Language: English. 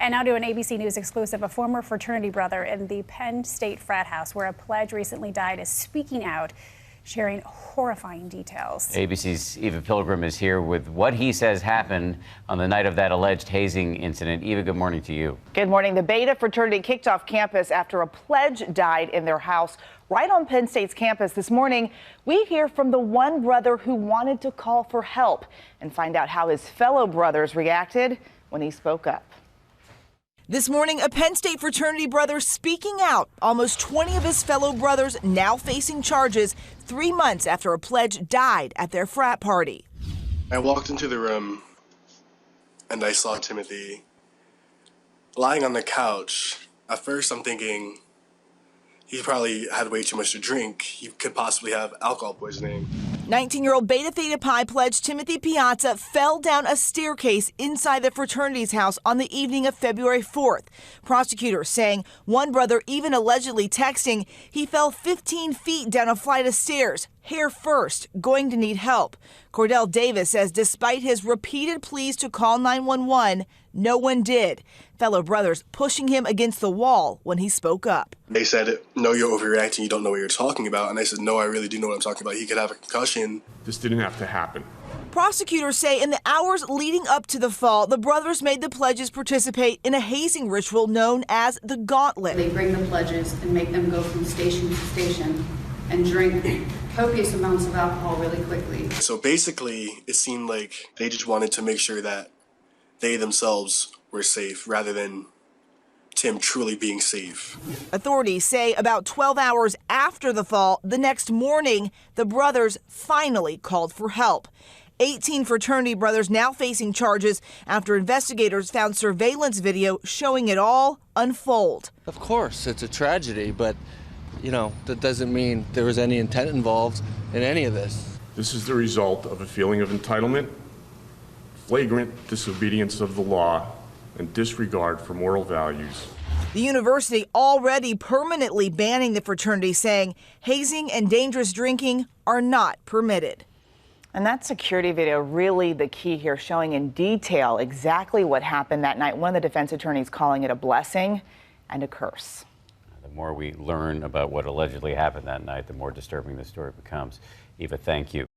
And now to an ABC News exclusive. A former fraternity brother in the Penn State frat house where a pledge recently died is speaking out, sharing horrifying details. ABC's Eva Pilgrim is here with what he says happened on the night of that alleged hazing incident. Eva, good morning to you. Good morning. The Beta fraternity kicked off campus after a pledge died in their house right on Penn State's campus. This morning, we hear from the one brother who wanted to call for help and find out how his fellow brothers reacted when he spoke up. This morning, a Penn State fraternity brother speaking out. Almost 20 of his fellow brothers now facing charges 3 months after a pledge died at their frat party. I walked into the room and I saw Timothy lying on the couch. At first, I'm thinking he probably had way too much to drink. He could possibly have alcohol poisoning. 19-year-old Beta Theta Pi pledge Timothy Piazza fell down a staircase inside the fraternity's house on the evening of February 4th. Prosecutors saying one brother even allegedly texting he fell 15 feet down a flight of stairs, hair first, going to need help. Cordell Davis says despite his repeated pleas to call 911, no one did. Fellow brothers pushing him against the wall when he spoke up. They said, "No, you're overreacting. You don't know what you're talking about." And I said, "No, I really do know what I'm talking about. He could have a concussion." This didn't have to happen. Prosecutors say in the hours leading up to the fall, the brothers made the pledges participate in a hazing ritual known as the Gauntlet. They bring the pledges and make them go from station to station and drink copious amounts of alcohol really quickly. So basically, it seemed like they just wanted to make sure that they themselves were safe rather than Tim truly being safe. Authorities say about 12 hours after the fall, the next morning, the brothers finally called for help. 18 fraternity brothers now facing charges after investigators found surveillance video showing it all unfold. Of course, it's a tragedy, but, you know, that doesn't mean there was any intent involved in any of this. This is the result of a feeling of entitlement, flagrant disobedience of the law, and disregard for moral values. The university already permanently banning the fraternity, saying hazing and dangerous drinking are not permitted. And that security video really the key here, showing in detail exactly what happened that night. One of the defense attorneys calling it a blessing and a curse. The more we learn about what allegedly happened that night, the more disturbing the story becomes. Eva, thank you.